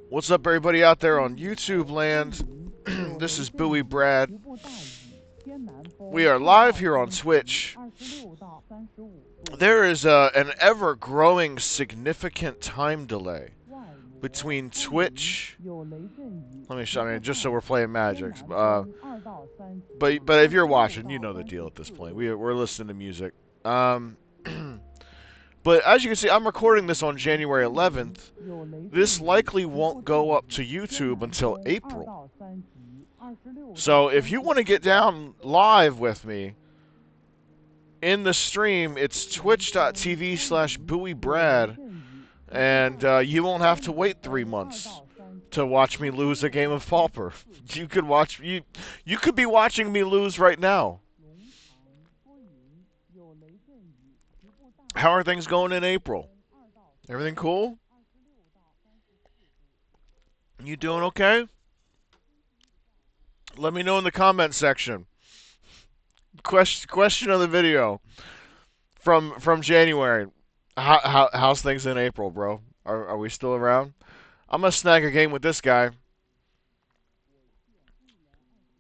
What's up, everybody out there on YouTube land? This is Bowie Brad. We are live here on Twitch. There is an ever-growing significant time delay between Twitch. Let me show. I mean, just so we're playing Magic. But if you're watching, you know the deal at this point. We're listening to music. But as you can see, I'm recording this on January 11th. This likely won't go up to YouTube until April. So if you want to get down live with me in the stream, it's twitch.tv/BowieBrad, and you won't have to wait 3 months to watch me lose a game of Pauper. You could be watching me lose right now. How are things going in April? Everything cool? You doing okay? Let me know in the comment section. Question of the video from January. How's things in April, bro? Are we still around? I'm gonna snag a game with this guy.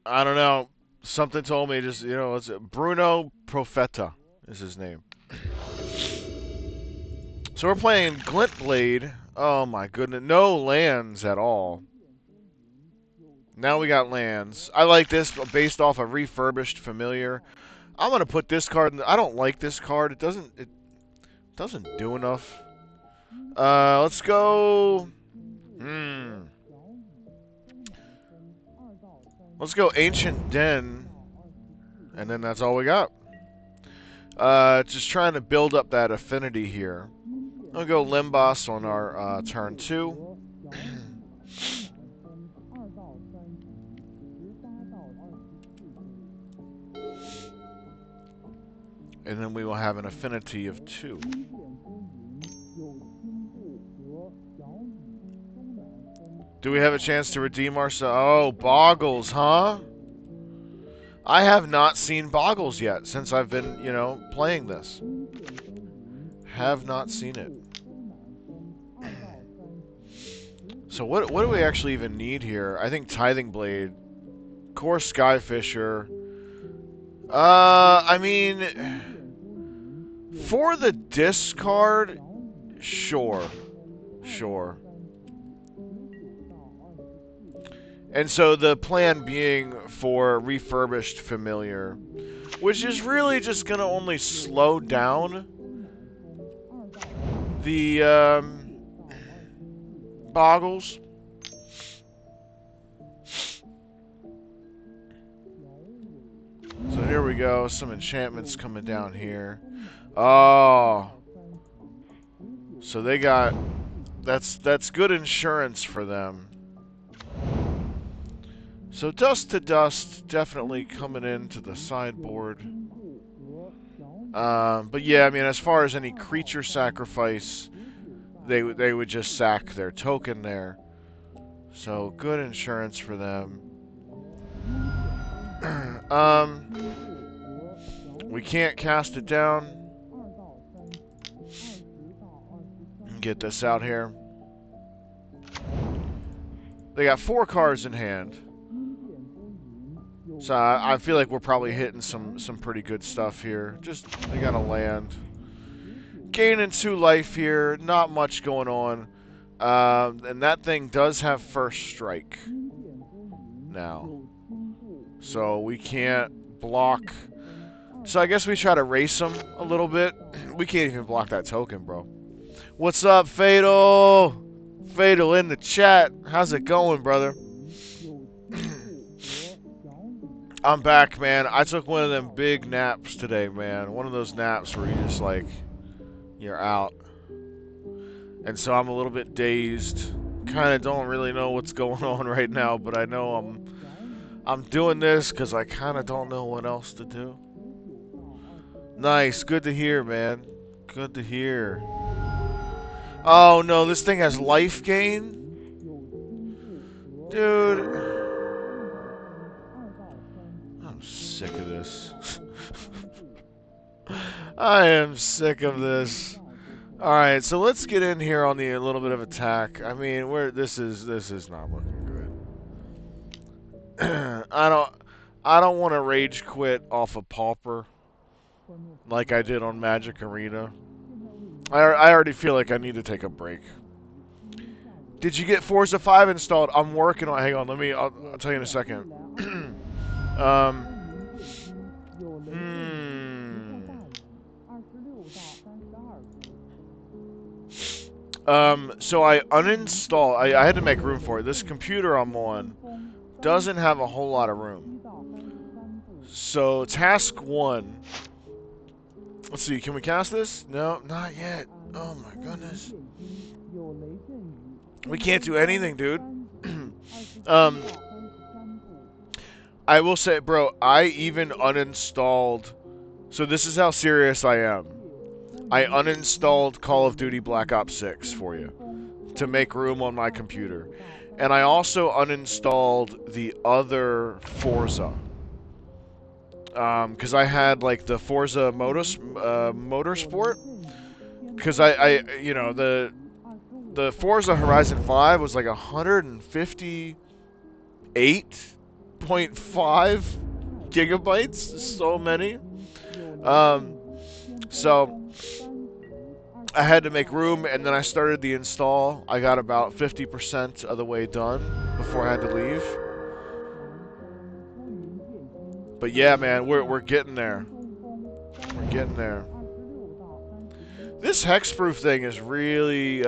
I don't know. Something told me just it's Bruno Profeta is his name. So we're playing Glintblade. Oh my goodness, no lands at all. Now we got lands. I like this based off a refurbished familiar. I'm gonna put this card in I don't like this card. It doesn't do enough. Let's go. Let's go Ancient Den, and then that's all we got. Just trying to build up that affinity here. I'll go Limbos on our turn 2. And then we will have an affinity of 2. Do we have a chance to redeem ourselves? Oh, Bogles, huh? I have not seen Bogles yet since I've been, playing this. Have not seen it. So what do we actually even need here? I think Tithing Blade. Core Skyfisher. I mean, for the discard, sure. And so the plan being for refurbished familiar, which is really just going to only slow down the Bogles. So here we go, some enchantments coming down here. Oh. So they got that's good insurance for them. So Dust to Dust definitely coming into the sideboard. But yeah, I mean, as far as any creature sacrifice, they would just sack their token there. So good insurance for them. We can't cast it down. Get this out here. They got 4 cards in hand. So I feel like we're probably hitting some pretty good stuff here. Just, they got to land. Gaining 2 life here. Not much going on. And that thing does have first strike now. So we can't block. So I guess we try to race them a little bit. We can't even block that token, bro. What's up, Fatal? Fatal in the chat. How's it going, brother? I'm back, man. I took one of them big naps today, man. One of those naps where you just like, you're out. And so I'm a little bit dazed. Kind of don't really know what's going on right now, but I know I'm doing this because I kind of don't know what else to do. Nice. Good to hear, man. Good to hear. Oh, no. This thing has life gain? Dude. I'm sick of this. I am sick of this. All right, so let's get in here on the a little bit of attack. I mean, this is not looking good. I don't want to rage quit off of Pauper like I did on Magic Arena. I already feel like I need to take a break. Did you get Forza 5 installed? I'm working on. Hang on, I'll tell you in a second. um. So I uninstalled. I had to make room for it. This computer I'm on doesn't have a whole lot of room. So task 1. Let's see. Can we cast this? No, not yet. Oh my goodness. We can't do anything, dude. I will say, bro, I even uninstalled. So this is how serious I am. I uninstalled Call of Duty Black Ops 6 for you to make room on my computer. And I also uninstalled the other Forza. Because I had, like, the Forza Motorsport. Because you know, the Forza Horizon 5 was like 158.5 gigabytes. So many. So I had to make room, and then I started the install. I got about 50% of the way done before I had to leave. But yeah, man, we're getting there. We're getting there. This hexproof thing is really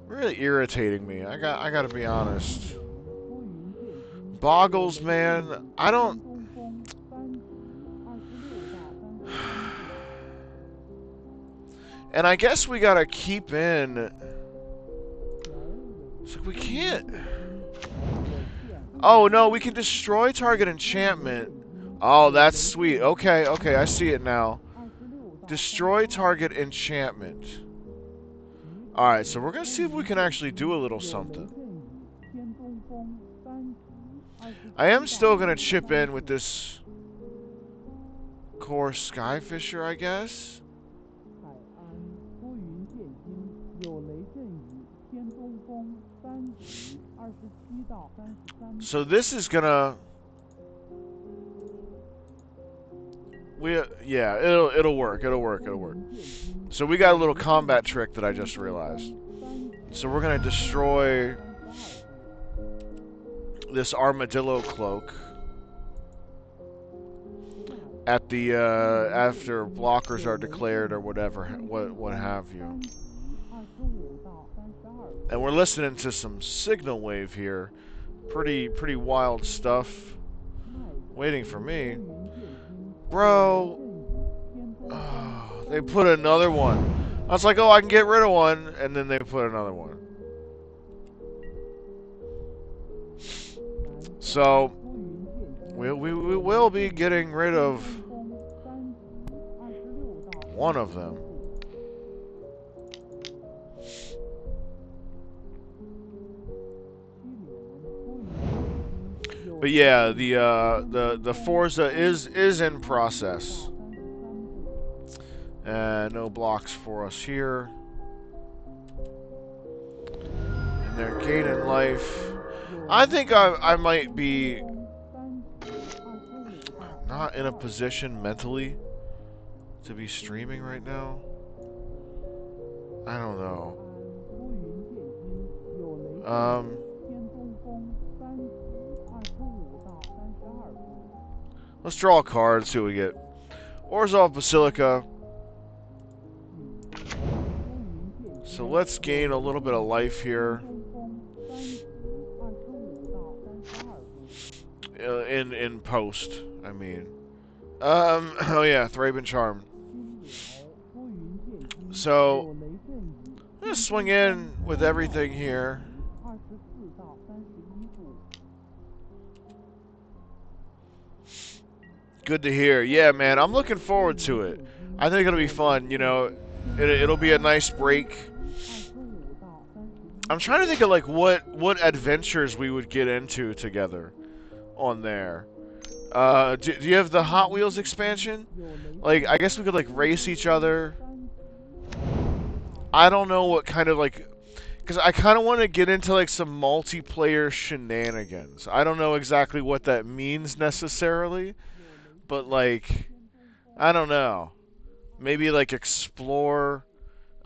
really irritating me. I gotta be honest. Bogles, man, I don't. And I guess we gotta keep in. It's like we can't. Oh no, we can destroy target enchantment. Oh, that's sweet. Okay, okay, I see it now. Destroy target enchantment. Alright, so we're gonna see if we can actually do a little something. I am still gonna chip in with this core Skyfisher, I guess. So this is gonna... yeah, it'll work. So we got a little combat trick that I just realized. So we're gonna destroy this armadillo cloak at the after blockers are declared or whatever, what have you. And we're listening to some signal wave here. Pretty wild stuff. Waiting for me. Bro. Oh, they put another one. I was like, oh, I can get rid of one. And then they put another one. So, we will be getting rid of one of them. But yeah, the Forza is in process. No blocks for us here. And they're gaining life. I think I might be not in a position mentally to be streaming right now. I don't know. Let's draw a card, see what we get. Orzhov Basilica. So let's gain a little bit of life here. In post, I mean. Oh yeah, Thraben Charm. So, I'm gonna swing in with everything here. Good to hear. Yeah, man, I'm looking forward to it. I think it'll be fun, you know. It'll be a nice break. I'm trying to think of, like, what adventures we would get into together on there. Do you have the Hot Wheels expansion? Like, I guess we could, like, race each other. I don't know what kind of like, because I kind of want to get into like some multiplayer shenanigans. I don't know exactly what that means necessarily, but like, I don't know. Maybe like explore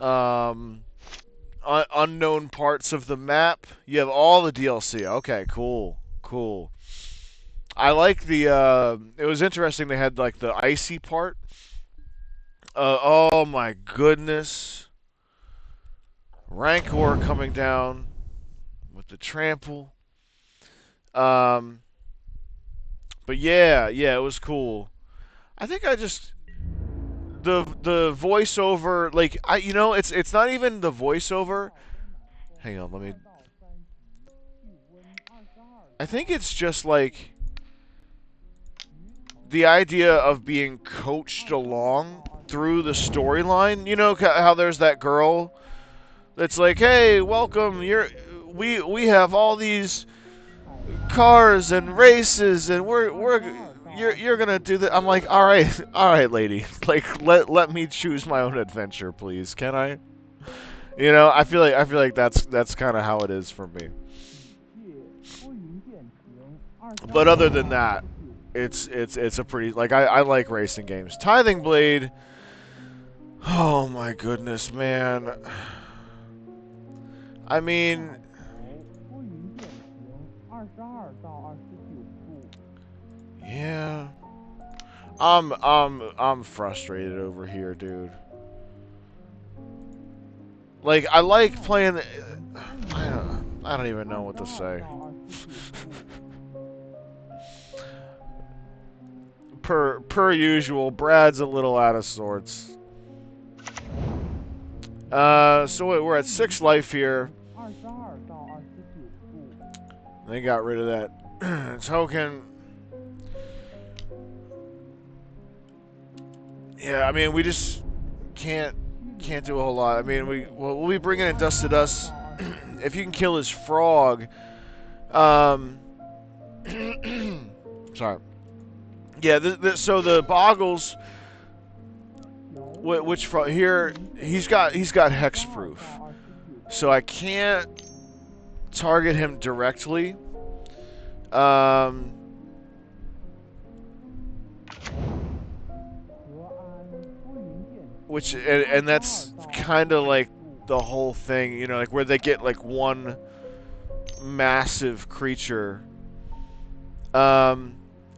um, unknown parts of the map. You have all the DLC. Okay, cool, cool. I like the. It was interesting. They had like the icy part. Oh my goodness, Rancor coming down with the trample. Um, but yeah, yeah, it was cool. I think I just the voiceover, like it's not even the voiceover. Hang on, let me. I think it's just like the idea of being coached along through the storyline. You know how there's that girl that's like, "Hey, welcome. We have all these cars and races, and you're gonna do that." I'm like, all right, lady. Like, let me choose my own adventure, please. Can I? I feel like that's kind of how it is for me. But other than that, it's a pretty like I like racing games. Tithing Blade. Oh my goodness, man. I mean, yeah. I'm frustrated over here, dude. Like I like playing. I don't even know what to say. Per usual, Brad's a little out of sorts. So we're at 6 life here. They got rid of that token. Yeah, I mean we just can't do a whole lot. I mean we'll be bringing in Dust to Dust. If you can kill his frog, sorry. Yeah, so the Bogles, which here he's got hexproof, so I can't target him directly. Which and that's kind of like the whole thing, like where they get like one massive creature.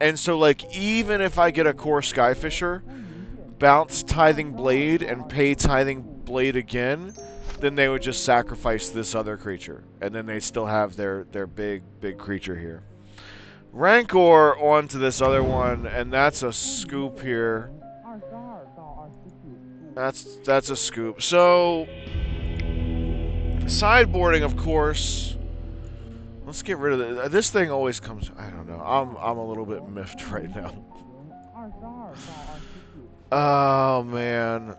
And so like even if I get a core Skyfisher, bounce Tithing Blade and pay Tithing Blade again, then they would just sacrifice this other creature, and then they still have their big creature here. Rancor onto this other one, and that's a scoop here. That's a scoop. So sideboarding, of course. Let's get rid of it. This thing always comes. I don't know. I'm a little bit miffed right now. Oh man.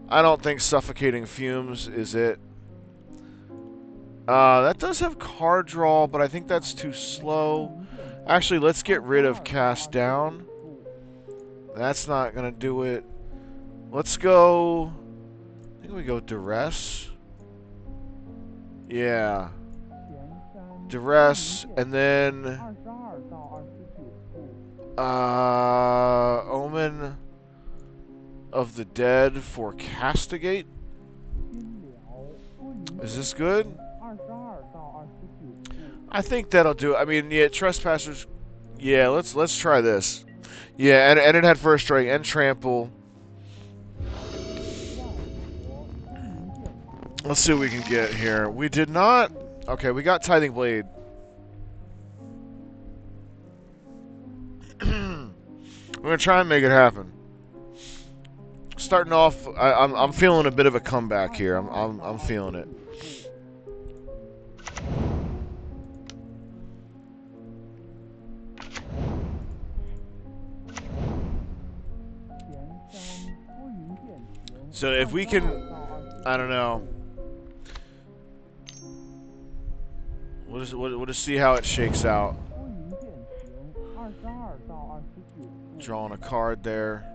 I don't think Suffocating Fumes is it. That does have card draw, but I think that's too slow. Actually, let's get rid of Cast Down. That's not gonna do it. Let's go. I think we go Duress. Yeah. Duress, and then Omen of the Dead for Castigate. Is this good? I think that'll do it. I mean, yeah, Trespassers. Yeah, let's try this. Yeah, and it had First Strike and Trample. Let's see what we can get here. We did not. Okay, we got Tithing Blade. We're gonna try and make it happen. Starting off, I'm feeling a bit of a comeback here. I'm feeling it. So if we can, I don't know. We'll just see how it shakes out. Drawing a card there.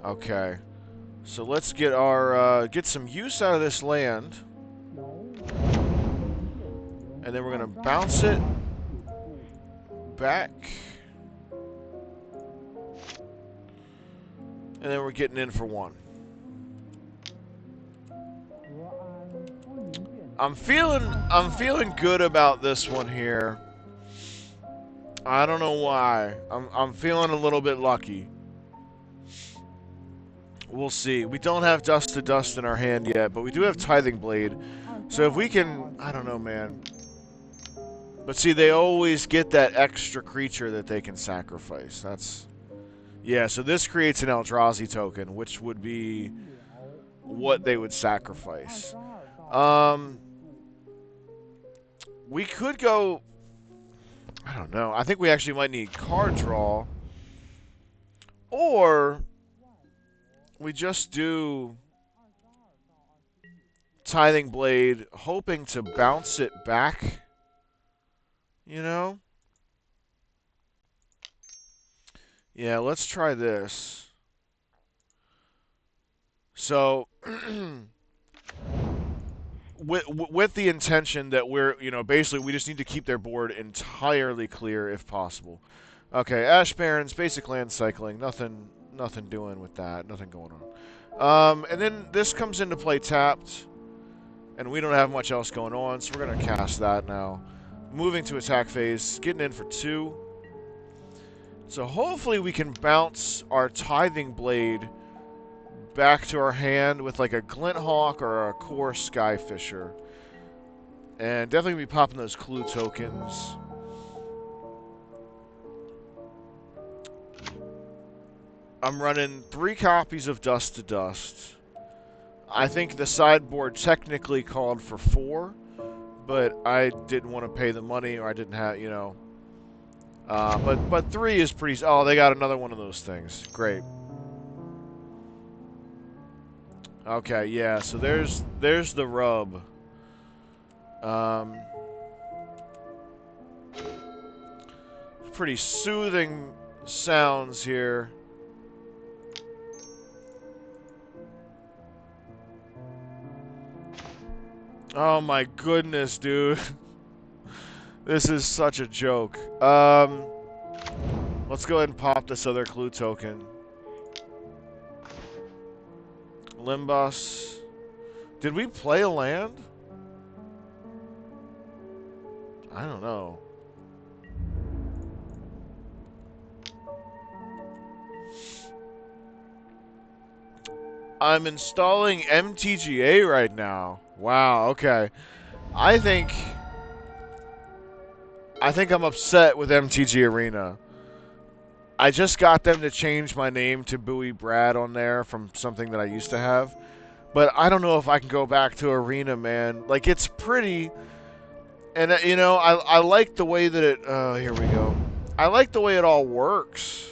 Okay. So let's get our get some use out of this land. And then we're going to bounce it back. And then we're getting in for one. I'm feeling good about this one here. I don't know why. I'm feeling a little bit lucky. We'll see. We don't have Dust to Dust in our hand yet, but we do have Tithing Blade. So if we can, I don't know, man. But see, they always get that extra creature that they can sacrifice. That's... Yeah, so this creates an Eldrazi token, which would be what they would sacrifice. We could go... I don't know. I think we actually might need card draw. Or we just do Tithing Blade, hoping to bounce it back. You know? Yeah, let's try this. So, with the intention that we're, you know, basically we just need to keep their board entirely clear if possible. Okay, Ash Barrens, basic land cycling, nothing doing with that, nothing going on. And then this comes into play tapped, and we don't have much else going on, so we're gonna cast that now. Moving to attack phase, getting in for 2. So hopefully we can bounce our Tithing Blade back to our hand with like a Glinthawk or a Core Skyfisher. And definitely be popping those clue tokens. I'm running 3 copies of Dust to Dust. I think the sideboard technically called for 4, but I didn't want to pay the money, or I didn't have, you know. But 3 is pretty... Oh, they got another one of those things. Great. Okay, yeah, so there's the rub. Pretty soothing sounds here. Oh my goodness, dude. This is such a joke. Let's go ahead and pop this other clue token. Limbus. Did we play a land? I don't know. I'm installing MTGA right now. Wow, okay. I think I'm upset with MTG Arena. I just got them to change my name to Bowie Brad on there from something that I used to have. But I don't know if I can go back to Arena, man. Like, it's pretty... And, you know, I like the way that it... here we go. I like the way it all works.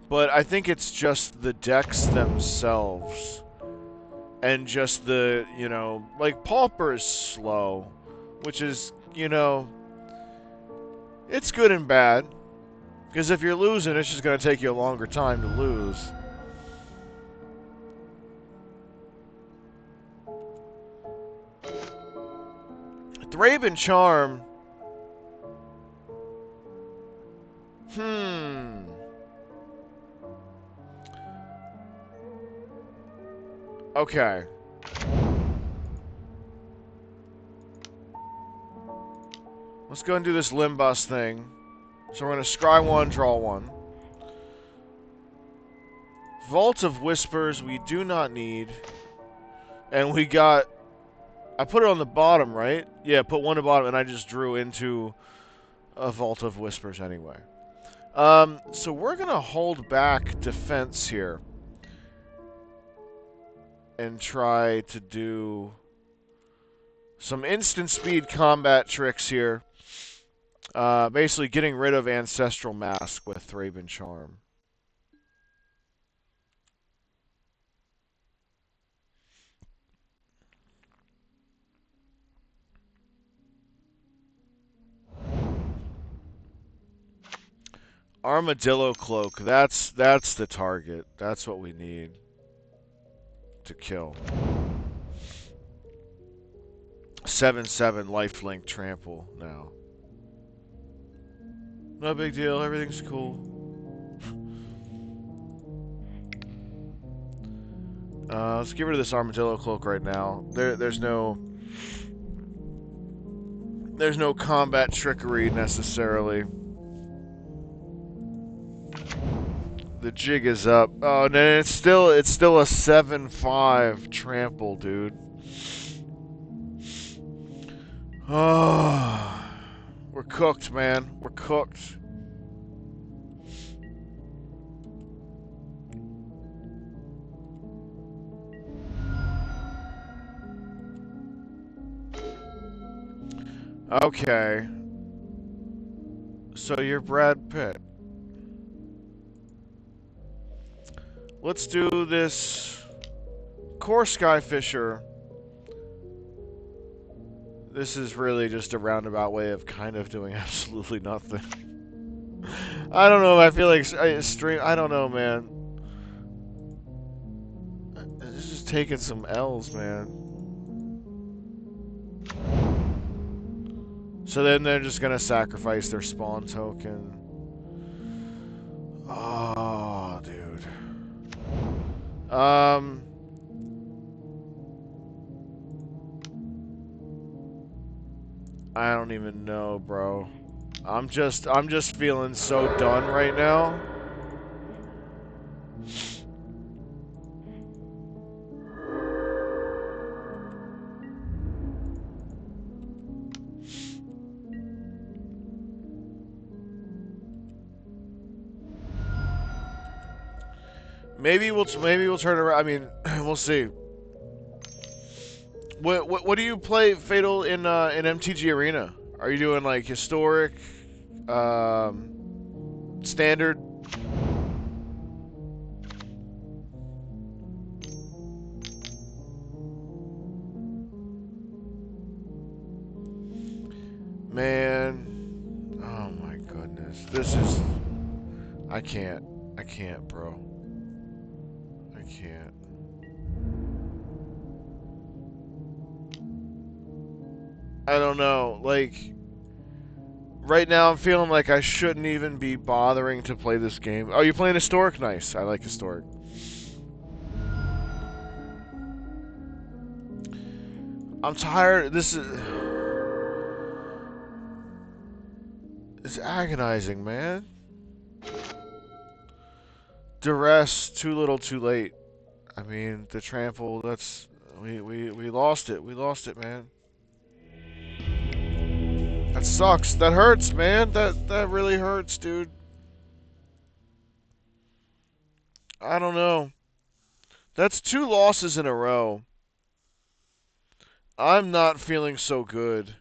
But I think it's just the decks themselves. And just the, you know... Like, Pauper is slow. Which is, you know... It's good and bad. Because if you're losing, it's just going to take you a longer time to lose. Thraben Charm. Okay. Let's go and do this Limbus thing. So we're going to scry 1, draw 1. Vault of Whispers we do not need. And we got... I put it on the bottom, right? Yeah, put 1 on the bottom, and I just drew into a Vault of Whispers anyway. So we're going to hold back defense here. And try to do some instant speed combat tricks here. Basically getting rid of Ancestral Mask with Thraben Charm. Armadillo cloak. That's the target. That's what we need to kill. 7/7 lifelink trample now. No big deal. Everything's cool. Let's get rid of this armadillo cloak right now. There's no combat trickery necessarily. The jig is up. Oh, and it's still a 7/5 trample, dude. Oh, we're cooked, man. We're cooked. Okay. So you're Brad Pitt. Let's do this Core Skyfisher. This is really just a roundabout way of kind of doing absolutely nothing. I don't know. I feel like I don't know, man. It's just taking some L's, man. So then they're just gonna sacrifice their spawn token. Oh, dude. I don't even know, bro. I'm just feeling so done right now. Maybe we'll turn around. I mean, we'll see. What do you play, Fatal, in MTG Arena? Are you doing like historic, standard? Man, oh my goodness, this is. I can't, bro. I can't. I don't know, like, right now I'm feeling like I shouldn't even be bothering to play this game. Oh, you playing Historic? Nice, I like Historic. I'm tired, this is... It's agonizing, man. Duress, too little, too late. I mean, the trample, that's... We lost it, man. That sucks. That hurts, man. That really hurts, dude. I don't know. That's 2 losses in a row. I'm not feeling so good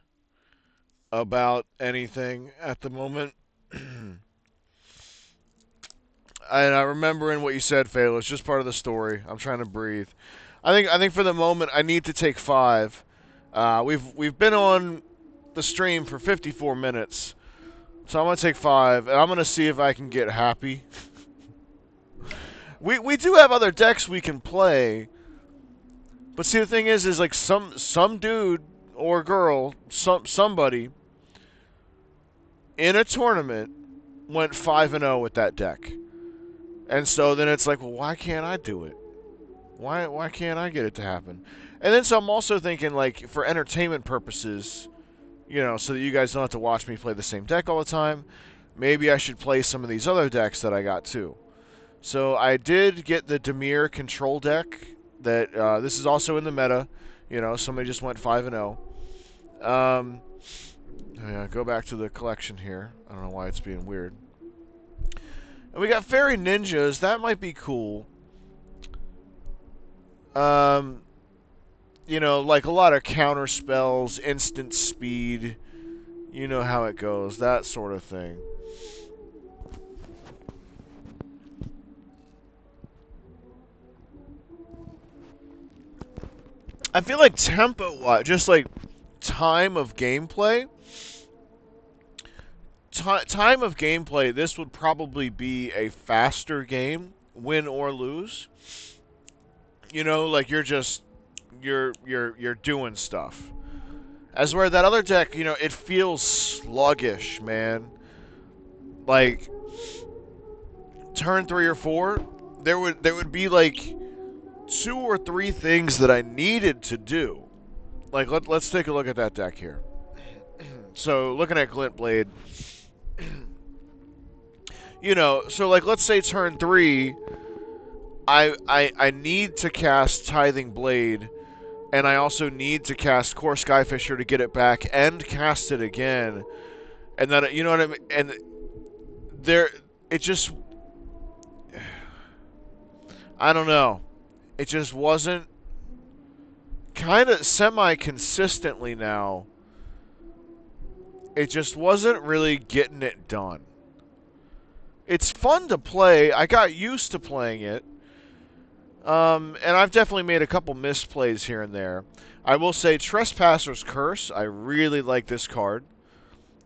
about anything at the moment. And I remember in what you said, Fail. It's just part of the story. I'm trying to breathe. I think for the moment I need to take 5. We've been on the stream for 54 minutes. So I'm going to take 5, and I'm going to see if I can get happy. we do have other decks we can play. But see, the thing is like some dude or girl, somebody in a tournament went 5-0 with that deck. And so then it's like, well, why can't I do it? Why can't I get it to happen? And then so I'm also thinking, like, for entertainment purposes, you know, so that you guys don't have to watch me play the same deck all the time, maybe I should play some of these other decks that I got too. So I did get the Dimir control deck. That this is also in the meta. You know, somebody just went 5-0. Yeah, go back to the collection here. I don't know why it's being weird. And we got Fairy Ninjas. That might be cool. You know, like a lot of counter spells, instant speed. You know how it goes. That sort of thing. I feel like tempo, just like time of gameplay, time of gameplay, this would probably be a faster game, win or lose. You know, like you're doing stuff. As where that other deck, you know, it feels sluggish, man. Like turn 3 or 4, there would be like 2 or 3 things that I needed to do. Like let's take a look at that deck here. So looking at Glintblade, you know, so like let's say turn 3, I need to cast Tithing Blade, and I also need to cast Core Skyfisher to get it back and cast it again. And then, you know what I mean? And there, it just, I don't know. It just wasn't, kind of semi-consistently now, it just wasn't really getting it done. It's fun to play. I got used to playing it. And I've definitely made a couple misplays here and there. I will say Trespasser's Curse. I really like this card,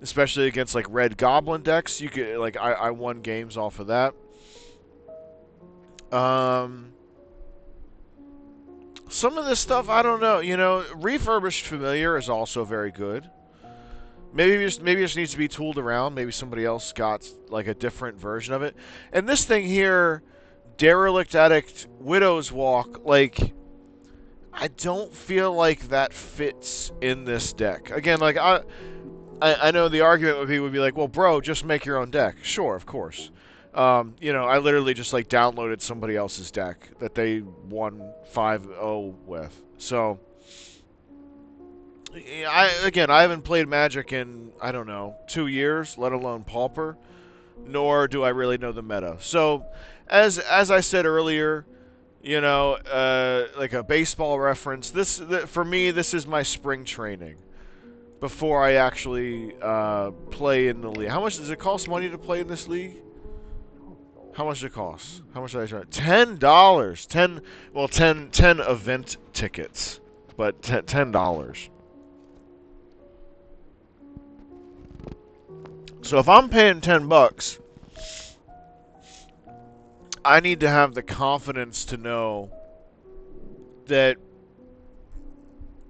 especially against like red goblin decks. You could like I won games off of that. Some of this stuff I don't know. You know, Refurbished Familiar is also very good. Maybe it just needs to be tooled around. Maybe somebody else got like a different version of it. And this thing here, Derelict Addict, Widow's Walk, like, I don't feel like that fits in this deck. Again, like, I know the argument would be like, well, bro, just make your own deck. Sure, of course. You know, I literally just, like, downloaded somebody else's deck that they won 5-0 with. So, I haven't played Magic in, I don't know, 2 years, let alone Pauper, nor do I really know the meta. So, as I said earlier, you know, like a baseball reference, for me, this is my spring training before I actually play in the league. How much does it cost money to play in this league? How much does it cost? How much did I try? $10. 10 event tickets, but $10. So if I'm paying $10, I need to have the confidence to know that,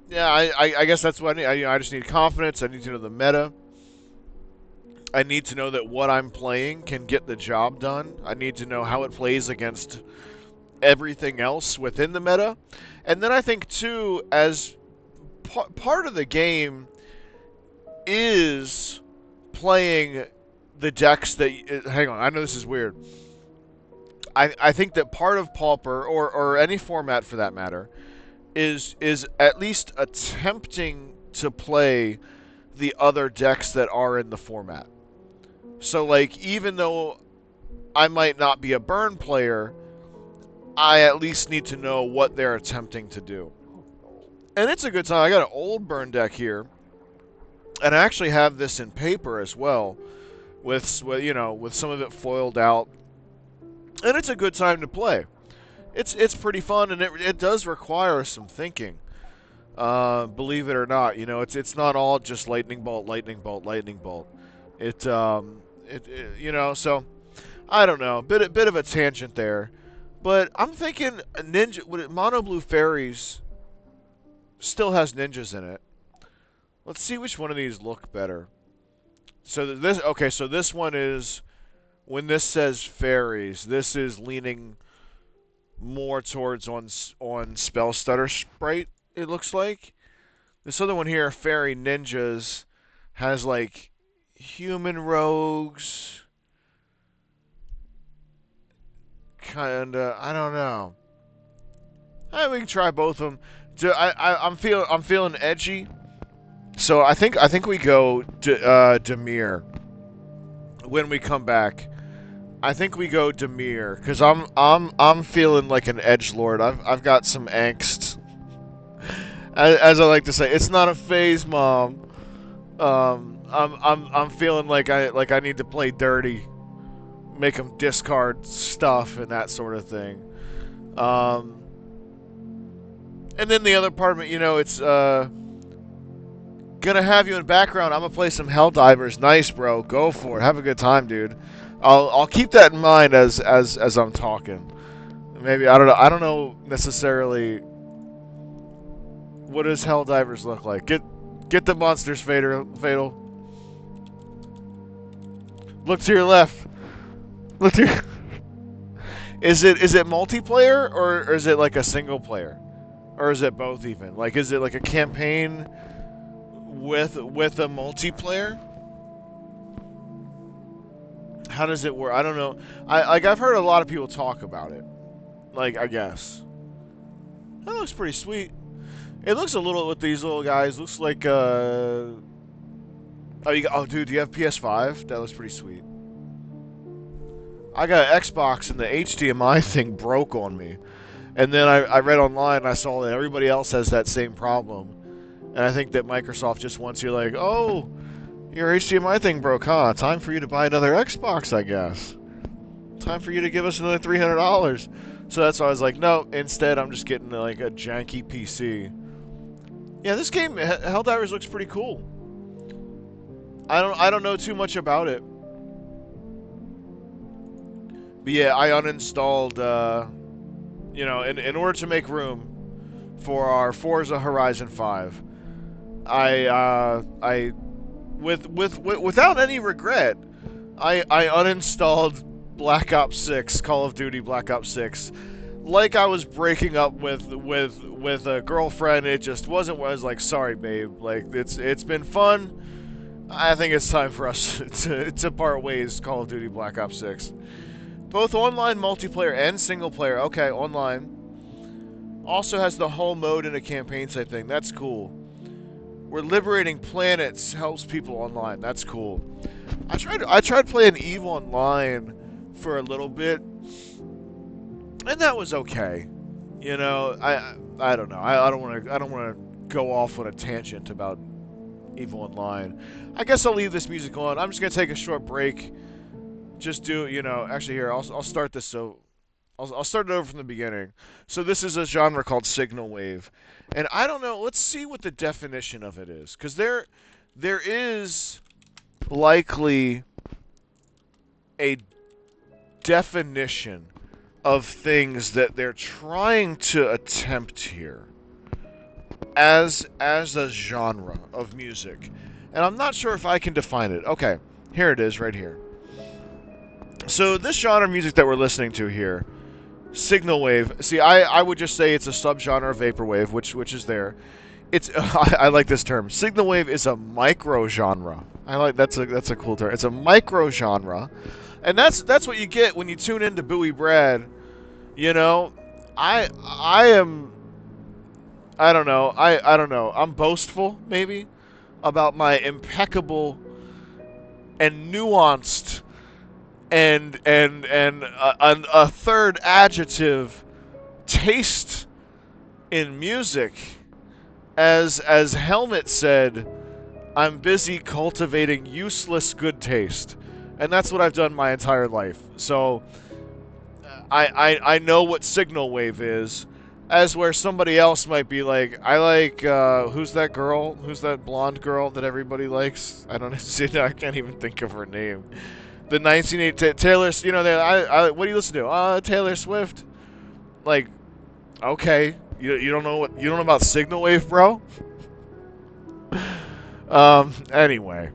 yeah, I guess that's what I need. I just need confidence. I need to know the meta. I need to know that what I'm playing can get the job done. I need to know how it plays against everything else within the meta. And then I think, too, as part of the game is playing the decks that... Hang on, I know this is weird. I think that part of Pauper, or any format for that matter, is at least attempting to play the other decks that are in the format. So, like, even though I might not be a burn player, I at least need to know what they're attempting to do. And it's a good time. I got an old burn deck here, and I actually have this in paper as well, with you know, with some of it foiled out. And it's a good time to play. It's pretty fun, and it does require some thinking. Believe it or not, you know, it's not all just lightning bolt, lightning bolt, lightning bolt. It you know, so I don't know, bit of a tangent there, but I'm thinking Mono Blue Fairies still has ninjas in it. Let's see which one of these look better. So this one is, when this says fairies, this is leaning more towards on Spell Stutter Sprite, it looks like. This other one here, Fairy Ninjas, has like human rogues. Kinda, I don't know. We can try both of them. I'm feeling edgy, so I think we go Demir when we come back. I think we go Demir, because I'm feeling like an edgelord. I've got some angst. As I like to say, it's not a phase, Mom. I'm feeling like I need to play dirty, make them discard stuff and that sort of thing. And then the other part of it, you know, it's Gonna have you in background. I'm gonna play some Helldivers. Nice, bro. Go for it. Have a good time, dude. I'll keep that in mind as I'm talking. Maybe I don't know necessarily what does Helldivers look like. Get the monsters, Fatal. Look to your left. Look to your... Is it multiplayer or is it like a single player? Or is it both even? Like is it like a campaign with a multiplayer? How does it work? I don't know. I've heard a lot of people talk about it. Like I guess. That looks pretty sweet. It looks a little with these little guys. Looks like oh dude, do you have PS5? That looks pretty sweet. I got an Xbox and the HDMI thing broke on me. And then I read online and I saw that everybody else has that same problem. And I think that Microsoft just wants you like, oh, your HDMI thing broke, huh? Time for you to buy another Xbox, I guess. Time for you to give us another $300. So that's why I was like, no, instead I'm just getting like a janky PC. Yeah, this game, Helldivers, looks pretty cool. I don't know too much about it. But yeah, I uninstalled, you know, in order to make room for our Forza Horizon 5, without any regret, I uninstalled Black Ops 6, Call of Duty Black Ops 6, like I was breaking up with a girlfriend. It just wasn't. I was like, sorry, babe. Like it's been fun. I think it's time for us to part ways. Call of Duty Black Ops 6. Both online multiplayer and single player. Okay, online. Also has the home mode and a campaign type thing. That's cool. We're liberating planets. Helps people online. That's cool. I tried playing EVE Online for a little bit, and that was okay. You know, I don't know. I don't want to go off on a tangent about EVE Online. I guess I'll leave this music on. I'm just gonna take a short break. Just do, you know, actually here, I'll start this, so I'll start it over from the beginning. So this is a genre called signal wave. And I don't know, let's see what the definition of it is. Because there is likely a definition of things that they're trying to attempt here as a genre of music. And I'm not sure if I can define it. Okay, here it is right here. So this genre of music that we're listening to here, signal wave. See, I would just say it's a subgenre of vaporwave, which is there. It's I like this term. Signal wave is a micro genre. I like that's a cool term. It's a micro genre, and that's what you get when you tune into Bowie Brad. You know, I am. I don't know. I don't know. I'm boastful maybe about my impeccable and nuanced and a third adjective taste in music. As Helmet said, I'm busy cultivating useless good taste, and that's what I've done my entire life. So I know what signal wave is, as where somebody else might be like, I like who's that girl? Who's that blonde girl that everybody likes? I don't know. I can't even think of her name. The 1980 Taylor, you know, what do you listen to? Taylor Swift. Like, okay, you don't know about signal wave, bro? Anyway,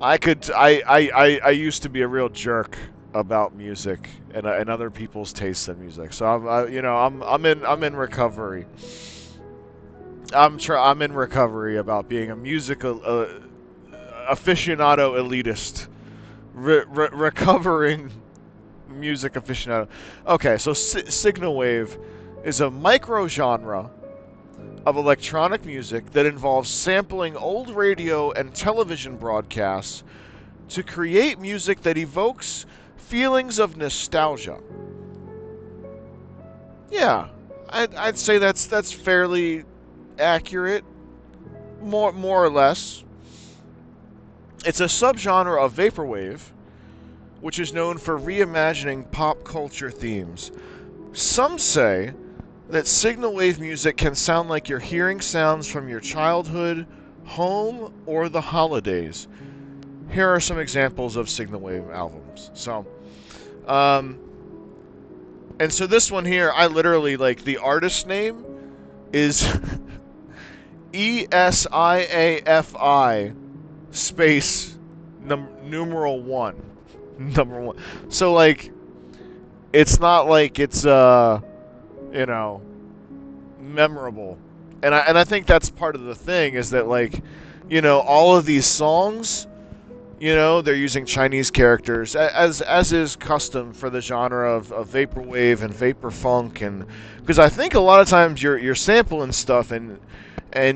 I used to be a real jerk about music and other people's tastes in music. So I'm in recovery. I'm in recovery about being a musical aficionado elitist. Recovering music aficionado. Okay, so signal wave is a micro genre of electronic music that involves sampling old radio and television broadcasts to create music that evokes feelings of nostalgia. Yeah, I'd say that's fairly accurate, more or less. It's a subgenre of vaporwave, which is known for reimagining pop culture themes. Some say that signal wave music can sound like you're hearing sounds from your childhood home or the holidays. Here are some examples of Signal Wave albums. Um, and so this one here, I literally, like, the artist name is ESIAFI space numeral one. Number one. So, like, it's not like it's, you know, memorable. And I think that's part of the thing is that, like, all of these songs, they're using Chinese characters as is custom for the genre of vaporwave and vapor funk, and because I think a lot of times you're sampling stuff and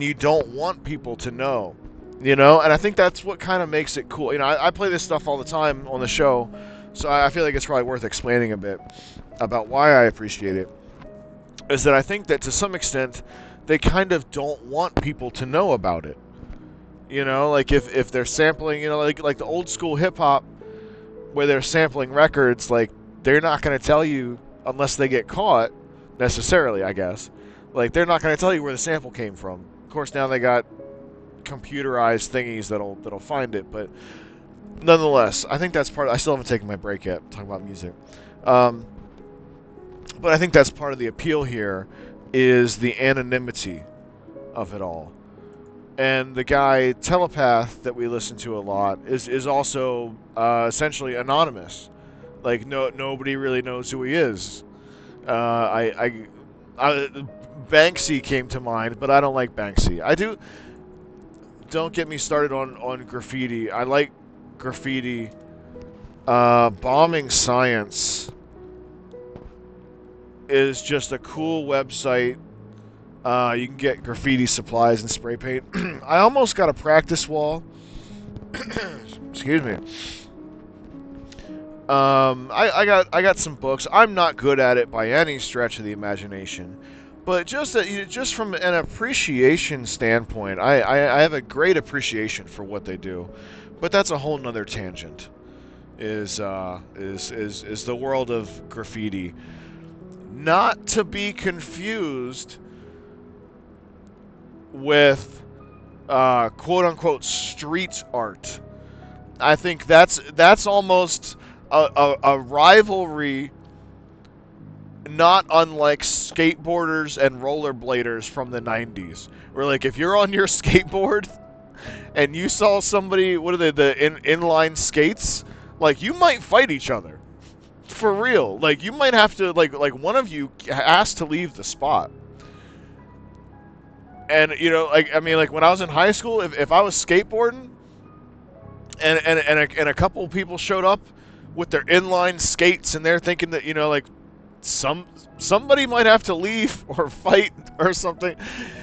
you don't want people to know, and I think that's what kind of makes it cool. I play this stuff all the time on the show, so I feel like it's probably worth explaining a bit about why I appreciate it. Is that I think that to some extent they kind of don't want people to know about it. Like if they're sampling, like the old school hip hop where they're sampling records, like they're not going to tell you unless they get caught necessarily, I guess. Like they're not going to tell you where the sample came from. Of course, now they got computerized thingies that'll find it, but nonetheless, I think that's I still haven't taken my break yet talking about music. But I think that's part of the appeal here is the anonymity of it all. And the guy Telepath that we listen to a lot is also essentially anonymous. Like nobody really knows who he is. Banksy came to mind, but I don't like Banksy. Don't get me started on graffiti. I like graffiti. Bombing Science is just a cool website. You can get graffiti supplies and spray paint. I almost got a practice wall. Excuse me. I got some books. I'm not good at it by any stretch of the imagination, but just from an appreciation standpoint, I have a great appreciation for what they do. But that's a whole nother tangent. Is the world of graffiti, not to be confused with quote unquote street art. I think that's almost a rivalry, not unlike skateboarders and rollerbladers from the 90s. Where, like, if you're on your skateboard and you saw somebody, what are they, the inline skates? Like, you might fight each other. For real. Like, you might have to, like one of you has to leave the spot. And, like, I mean, like, when I was in high school, if I was skateboarding and a couple people showed up with their inline skates and they're thinking that, like, somebody might have to leave or fight or something.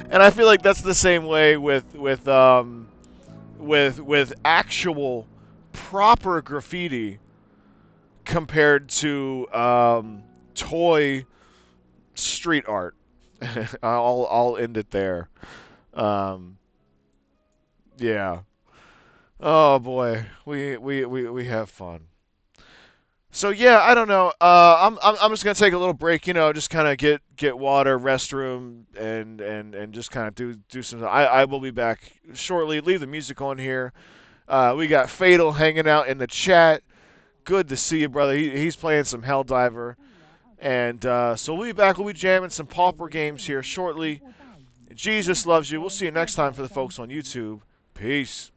And I feel like that's the same way with actual proper graffiti compared to toy street art. I'll end it there. Yeah. Oh boy, we have fun. So yeah, I don't know. I'm just gonna take a little break. Just kind of get water, restroom, and just kind of do some. I will be back shortly. Leave the music on here. We got Fatal hanging out in the chat. Good to see you, brother. He's playing some Helldiver. And so we'll be back. We'll be jamming some Pauper games here shortly. Jesus loves you. We'll see you next time for the folks on YouTube. Peace.